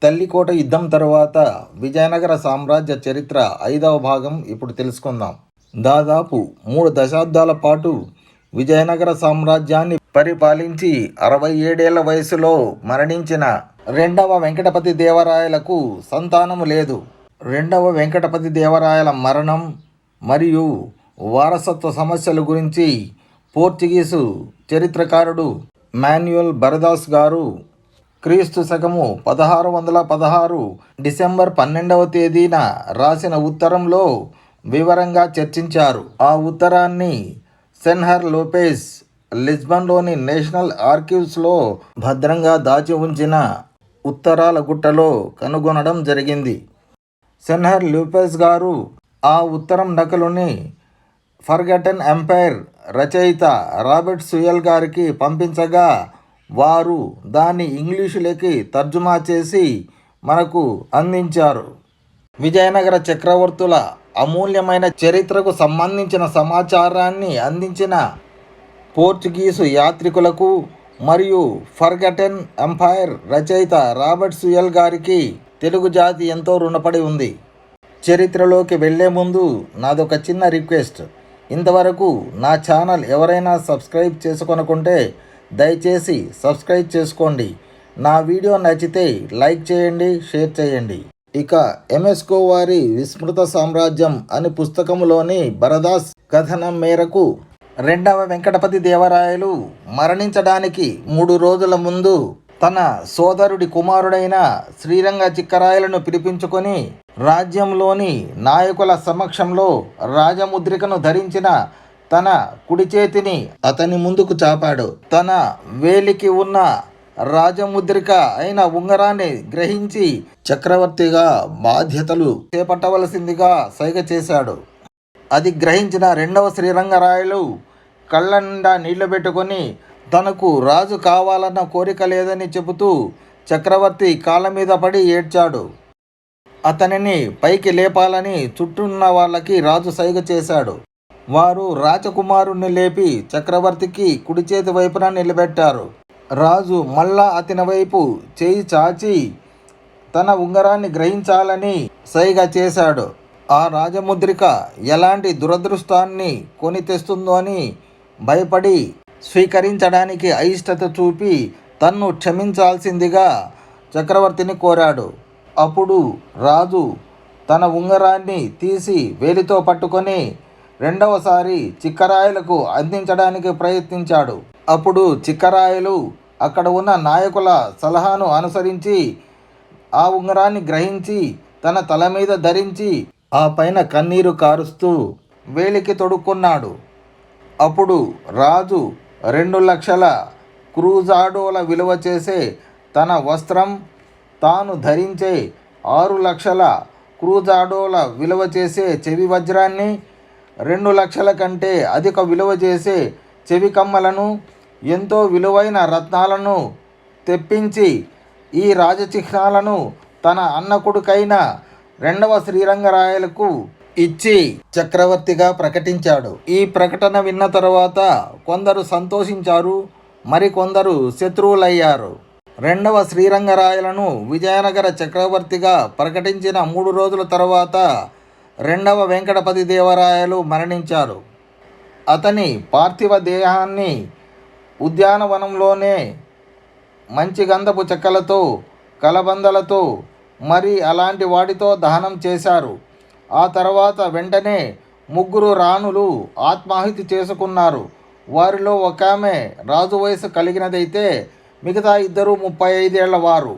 తల్లికోట యుద్ధం తరువాత విజయనగర సామ్రాజ్య చరిత్ర 5వ భాగం ఇప్పుడు తెలుసుకుందాం. దాదాపు 3 దశాబ్దాల పాటు విజయనగర సామ్రాజ్యాన్ని పరిపాలించి 67 ఏళ్ల వయసులో మరణించిన రెండవ వెంకటపతి దేవరాయలకు సంతానము లేదు. రెండవ వెంకటపతి దేవరాయల మరణం మరియు వారసత్వ సమస్యల గురించి పోర్చుగీసు చరిత్రకారుడు మాన్యుయల్ బరదాస్ గారు క్రీస్తు శకము 1616 డిసెంబర్ 12వ తేదీన రాసిన ఉత్తరంలో వివరంగా చర్చించారు. ఆ ఉత్తరాన్ని సెన్హర్ లోపెజ్ లిస్బన్లోని నేషనల్ ఆర్కీవ్స్లో భద్రంగా దాచి ఉంచిన ఉత్తరాల గుట్టలో కనుగొనడం జరిగింది. సెన్హర్ లోపెజ్ గారు ఆ ఉత్తరం నకలుని ఫర్గటెన్ ఎంపైర్ రచయిత రాబర్ట్ సుయల్ గారికి పంపించగా వారు దాన్ని ఇంగ్లీషులోకి తర్జుమా చేసి మనకు అందించారు. విజయనగర చక్రవర్తుల అమూల్యమైన చరిత్రకు సంబంధించిన సమాచారాన్ని అందించిన పోర్చుగీసు యాత్రికులకు మరియు ఫర్గటెన్ ఎంపైర్ రచయిత రాబర్ట్ సుయల్ గారికి తెలుగు జాతి ఎంతో రుణపడి ఉంది. చరిత్రలోకి వెళ్లే ముందు నాదొక చిన్న రిక్వెస్ట్. ఇంతవరకు నా ఛానల్ ఎవరైనా సబ్స్క్రైబ్ చేసుకొనకుంటే దయచేసి సబ్స్క్రైబ్ చేసుకోండి. నా వీడియో నచ్చితే లైక్ చేయండి, షేర్ చేయండి. ఇక యునెస్కో వారి విస్మృత సామ్రాజ్యం అనే పుస్తకంలోని బరదాస్ కథనం మేరకు రెండవ వెంకటపతి దేవరాయలు మరణించడానికి 3 రోజుల ముందు తన సోదరుడి కుమారుడైన శ్రీరంగ చిక్కరాయలను పిలిపించుకొని రాజ్యంలోని నాయకుల సమక్షంలో రాజముద్రికను ధరించిన తన కుడి చేతిని అతని ముందుకు చాపాడు. తన వేలికి ఉన్న రాజముద్రిక అయిన ఉంగరాన్ని గ్రహించి చక్రవర్తిగా బాధ్యతలు చేపట్టవలసిందిగా సైగ చేశాడు. అది గ్రహించిన రెండవ శ్రీరంగరాయలు కళ్ళ నిండా నీళ్లు పెట్టుకొని తనకు రాజు కావాలన్న కోరిక లేదని చెబుతూ చక్రవర్తి కాళ్ళ మీద పడి ఏడ్చాడు. అతనిని పైకి లేపాలని చుట్టూన్న వాళ్ళకి రాజు సైగ చేశాడు. వారు రాజకుమారుణ్ణి లేపి చక్రవర్తికి కుడి చేతి వైపున నిలబెట్టారు. రాజు మళ్ళా అతని వైపు చేయి చాచి తన ఉంగరాన్ని గ్రహించాలని సైగ చేశాడు. ఆ రాజముద్రిక ఎలాంటి దురదృష్టాన్ని కొని తెస్తుందో అని భయపడి స్వీకరించడానికి అయిష్టత చూపి తన్ను క్షమించాల్సిందిగా చక్రవర్తిని కోరాడు. అప్పుడు రాజు తన ఉంగరాన్ని తీసి వేలితో పట్టుకొని రెండవసారి చిక్కరాయలకు అందించడానికి ప్రయత్నించాడు. అప్పుడు చిక్కరాయలు అక్కడ ఉన్న నాయకుల సలహాను అనుసరించి ఆ ఉంగరాన్ని గ్రహించి తన తల మీద ధరించి ఆ పైన కన్నీరు కారుస్తూ వేలికి తొడుక్కున్నాడు. అప్పుడు రాజు 2 లక్షల క్రూజాడోల విలువ చేసే తన వస్త్రం, తాను ధరించే 6 లక్షల క్రూజాడోల విలువ చేసే చెవి వజ్రాన్ని, 2 లక్షల కంటే అధిక విలువ చేసే చెవి కమ్మలను, ఎంతో విలువైన రత్నాలను తెప్పించి ఈ రాజచిహ్నాలను తన అన్న కొడుకైన రెండవ శ్రీరంగరాయలకు ఇచ్చి చక్రవర్తిగా ప్రకటించాడు. ఈ ప్రకటన విన్న తరువాత కొందరు సంతోషించారు, మరికొందరు శత్రువులయ్యారు. రెండవ శ్రీరంగరాయలను విజయనగర చక్రవర్తిగా ప్రకటించిన 3 రోజుల తరువాత రెండవ వెంకటపతి దేవరాయలు మరణించారు. అతని పార్థివ దేహాన్ని ఉద్యానవనంలోనే మంచి గంధపు చెక్కలతో, కలబందలతో మరి అలాంటి వాటితో దహనం చేశారు. ఆ తర్వాత వెంటనే 3 రాణులు ఆత్మాహుతి చేసుకున్నారు. వారిలో ఒక ఆమె రాజు వయసు కలిగినదైతే మిగతా 2 35 ఏళ్ల వారు.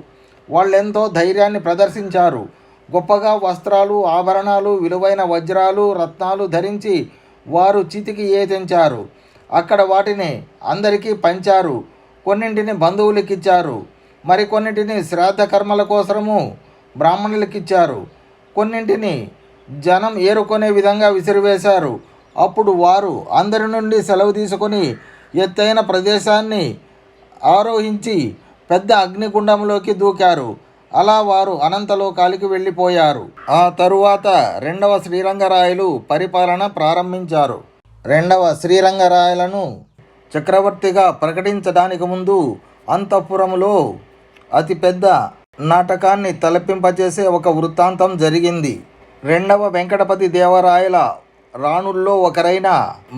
వాళ్ళెంతో ధైర్యాన్ని ప్రదర్శించారు. గొప్పగా వస్త్రాలు, ఆభరణాలు, విలువైన వజ్రాలు, రత్నాలు ధరించి వారు చితికి ఏతెంచారు. అక్కడ వాటిని అందరికీ పంచారు. కొన్నింటిని బంధువులకిచ్చారు, మరికొన్నింటిని శ్రాద్ధ కర్మల కోసము బ్రాహ్మణులకిచ్చారు, కొన్నింటిని జనం ఏరుకునే విధంగా విసిరివేశారు. అప్పుడు వారు అందరి నుండి సెలవు తీసుకొని ఎత్తైన ప్రదేశాన్ని ఆరోహించి పెద్ద అగ్నిగుండంలోకి దూకారు. అలా వారు అనంతలోకాలికి వెళ్ళిపోయారు. ఆ తరువాత రెండవ శ్రీరంగరాయలు పరిపాలన ప్రారంభించారు. రెండవ శ్రీరంగరాయలను చక్రవర్తిగా ప్రకటించడానికి ముందు అంతఃపురములో అతిపెద్ద నాటకాన్ని తలపింపచేసే ఒక వృత్తాంతం జరిగింది. రెండవ వెంకటపతి దేవరాయల రాణుల్లో ఒకరైన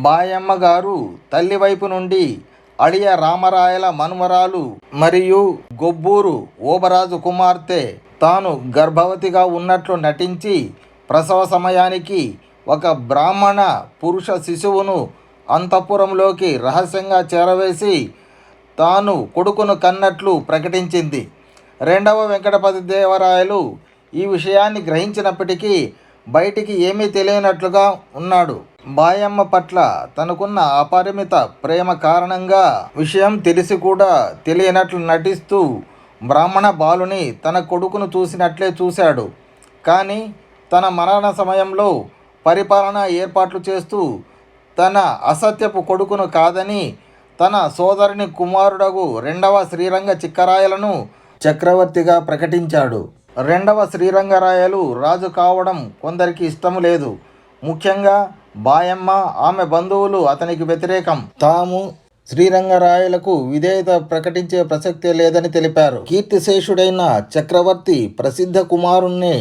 బాయమ్మ గారు తల్లి వైపు నుండి అడియ రామరాయల మనుమరాలు మరియు గొబ్బూరు ఓబరాజు కుమార్తె తాను గర్భవతిగా ఉన్నట్లు నటించి ప్రసవ సమయానికి ఒక బ్రాహ్మణ పురుష శిశువును అంతఃపురంలోకి రహస్యంగా చేరవేసి తాను కొడుకును కన్నట్లు ప్రకటించింది. రెండవ వెంకటపతి దేవరాయలు ఈ విషయాన్ని గ్రహించినప్పటికీ బయటికి ఏమీ తెలియనట్లుగా ఉన్నాడు. బాయమ్మ పట్ల తనకున్న అపరిమిత ప్రేమ కారణంగా విషయం తెలిసి కూడా తెలియనట్లు నటిస్తూ బ్రాహ్మణ బాలుని తన కొడుకును చూసినట్లే చూశాడు. కానీ తన మరణ సమయంలో పరిపాలన ఏర్పాట్లు చేస్తూ తన అసత్యపు కొడుకును కాదని తన సోదరుని కుమారుడగు రెండవ శ్రీరంగ చిక్కరాయలను చక్రవర్తిగా ప్రకటించాడు. రెండవ శ్రీరంగరాయలు రాజు కావడం కొందరికి ఇష్టం లేదు. ముఖ్యంగా బాయమ్మ, ఆమె బంధువులు అతనికి వ్యతిరేకం. తాము శ్రీరంగరాయలకు విధేయత ప్రకటించే ప్రసక్తే లేదని తెలిపారు. కీర్తిశేషుడైన చక్రవర్తి ప్రసిద్ధ కుమారుణ్ణి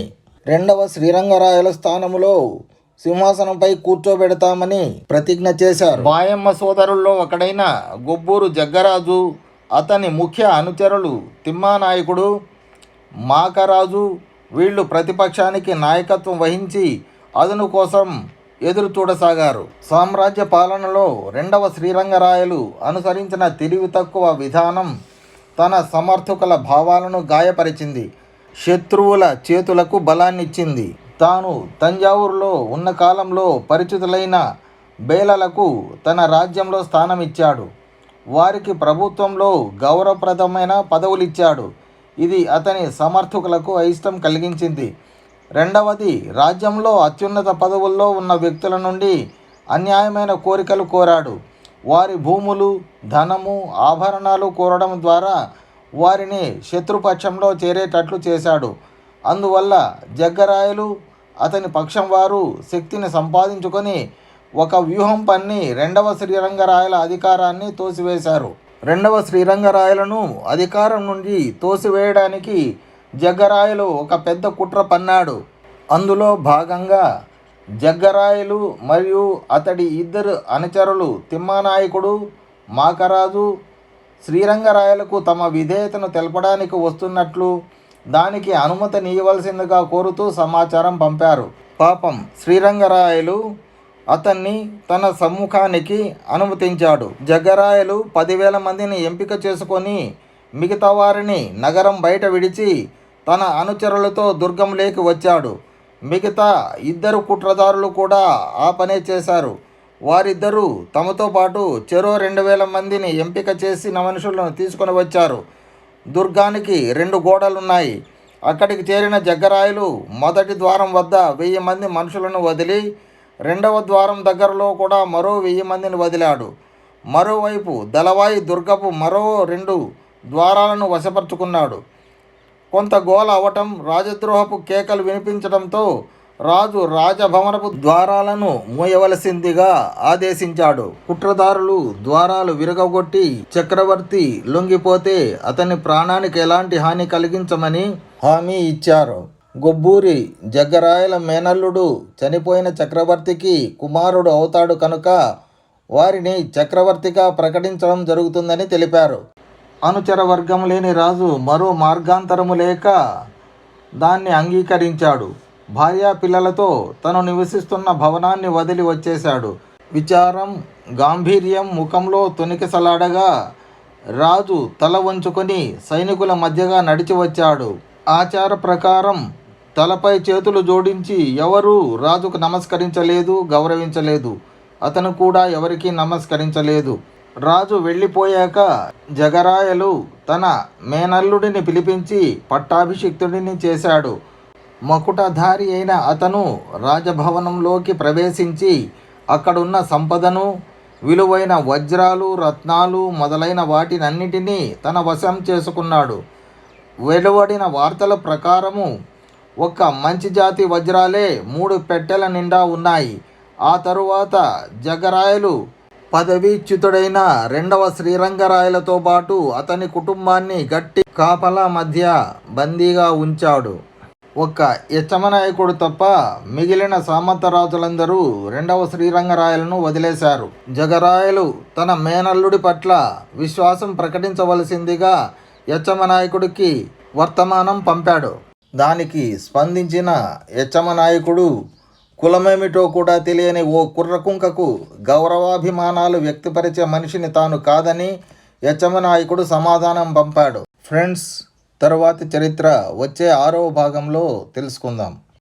రెండవ శ్రీరంగరాయల స్థానములో సింహాసనంపై కూర్చోబెడతామని ప్రతిజ్ఞ చేశారు. బాయమ్మ సోదరుల్లో ఒకడైన గొబ్బూరు జగ్గరాజు, అతని ముఖ్య అనుచరులు తిమ్మానాయకుడు, మాకరాజు వీళ్ళు ప్రతిపక్షానికి నాయకత్వం వహించి అదును కోసం ఎదురు చూడసాగారు. సామ్రాజ్య పాలనలో రెండవ శ్రీరంగరాయలు అనుసరించిన తెలివి తక్కువ విధానం తన సమర్థకుల భావాలను గాయపరిచింది, శత్రువుల చేతులకు బలాన్నిచ్చింది. తాను తంజావూరులో ఉన్న కాలంలో పరిచితులైన బేలలకు తన రాజ్యంలో స్థానమిచ్చాడు. వారికి ప్రభుత్వంలో గౌరవప్రదమైన పదవులిచ్చాడు. ఇది అతని సమర్థకులకు అయిష్టం కలిగించింది. రెండవది, రాజ్యంలో అత్యున్నత పదవుల్లో ఉన్న వ్యక్తుల నుండి అన్యాయమైన కోరికలు కోరాడు. వారి భూములు, ధనము, ఆభరణాలు కోరడం ద్వారా వారిని శత్రుపక్షంలో చేరేటట్లు చేశాడు. అందువల్ల జగ్గరాయలు, అతని పక్షం వారు శక్తిని సంపాదించుకొని ఒక వ్యూహం పన్ని రెండవ శ్రీరంగరాయల అధికారాన్ని తోసివేశారు. రెండవ శ్రీరంగరాయలను అధికారం నుండి తోసివేయడానికి జగ్గరాయలు ఒక పెద్ద కుట్ర పన్నాడు. అందులో భాగంగా జగ్గరాయలు మరియు అతడి ఇద్దరు అనుచరులు తిమ్మానాయకుడు, మాకరాజు శ్రీరంగరాయలకు తమ విధేయతను తెలపడానికి వస్తున్నట్లు దానికి అనుమతినివ్వవలసిందిగా కోరుతూ సమాచారం పంపారు. పాపం శ్రీరంగరాయలు అతన్ని తన సమ్ముఖానికి అనుమతించాడు. జగ్గరాయలు 10,000 మందిని ఎంపిక చేసుకొని మిగతా వారిని నగరం బయట విడిచి తన అనుచరులతో దుర్గంలోకి వచ్చాడు. మిగతా ఇద్దరు కుట్రదారులు కూడా ఆ పనే చేశారు. వారిద్దరూ తమతో పాటు చెరో 2,000 మందిని ఎంపిక చేసిన మనుషులను తీసుకొని వచ్చారు. దుర్గానికి 2 గోడలున్నాయి. అక్కడికి చేరిన జగ్గరాయలు మొదటి ద్వారం వద్ద 1000 మంది మనుషులను వదిలి రెండవ ద్వారం దగ్గరలో కూడా మరో 1000 మందిని వదిలాడు. మరోవైపు దళవాయి దుర్గపు మరో 2 ద్వారాలను వశపరుచుకున్నాడు. కొంత గోల అవటం, రాజద్రోహపు కేకలు వినిపించడంతో రాజు రాజభవనపు ద్వారాలను మూయవలసిందిగా ఆదేశించాడు. కుట్రదారులు ద్వారాలు విరగొట్టి చక్రవర్తి లొంగిపోతే అతని ప్రాణానికి ఎలాంటి హాని కలిగించమని హామీ ఇచ్చారు. గొబ్బూరి జగ్గరాయల మేనల్లుడు చనిపోయిన చక్రవర్తికి కుమారుడు అవుతాడు కనుక వారిని చక్రవర్తిగా ప్రకటించడం జరుగుతుందని తెలిపారు. అనుచర వర్గం లేని రాజు మరో మార్గాంతరము లేక దాన్ని అంగీకరించాడు. భార్యా పిల్లలతో తను నివసిస్తున్న భవనాన్ని వదిలి వచ్చేశాడు. విచారం, గాంభీర్యం ముఖంలో తొణికిసలాడగా రాజు తల వంచుకొని సైనికుల మధ్యగా నడిచి వచ్చాడు. ఆచార ప్రకారం తలపై చేతులు జోడించి ఎవరూ రాజుకు నమస్కరించలేదు, గౌరవించలేదు. అతను కూడా ఎవరికీ నమస్కరించలేదు. రాజు వెళ్ళిపోయాక జగ్గరాయలు తన మేనల్లుడిని పిలిపించి పట్టాభిషిక్తుడిని చేశాడు. మకుటధారి అయిన అతను రాజభవనంలోకి ప్రవేశించి అక్కడున్న సంపదను, విలువైన వజ్రాలు, రత్నాలు మొదలైన వాటినన్నిటినీ తన వశం చేసుకున్నాడు. వెలువడిన వార్తల ప్రకారము ఒక మంచి జాతి వజ్రాలే 3 పెట్టెల నిండా ఉన్నాయి. ఆ తరువాత జగ్గరాయలు పదవీచ్యుతుడైన రెండవ శ్రీరంగరాయలతో పాటు అతని కుటుంబాన్ని గట్టి కాపలా మధ్య బందీగా ఉంచాడు. ఒక్క యచ్చమనాయకుడు తప్ప మిగిలిన సామంతరాజులందరూ రెండవ శ్రీరంగరాయలను వదిలేశారు. జగరాయలు తన మేనల్లుడి పట్ల విశ్వాసం ప్రకటించవలసిందిగా యచ్చమనాయకుడికి వర్తమానం పంపాడు. దానికి స్పందించిన యచ్చమనాయకుడు కులమేమిటో కూడా తెలియని ఓ కుర్రకుంకకు గౌరవాభిమానాలు వ్యక్తపరిచే మనిషిని తాను కాదని యచ్చమనాయకుడు సమాధానం పంపాడు. ఫ్రెండ్స్, తరువాతి చరిత్ర వచ్చే 6వ భాగంలో తెలుసుకుందాం.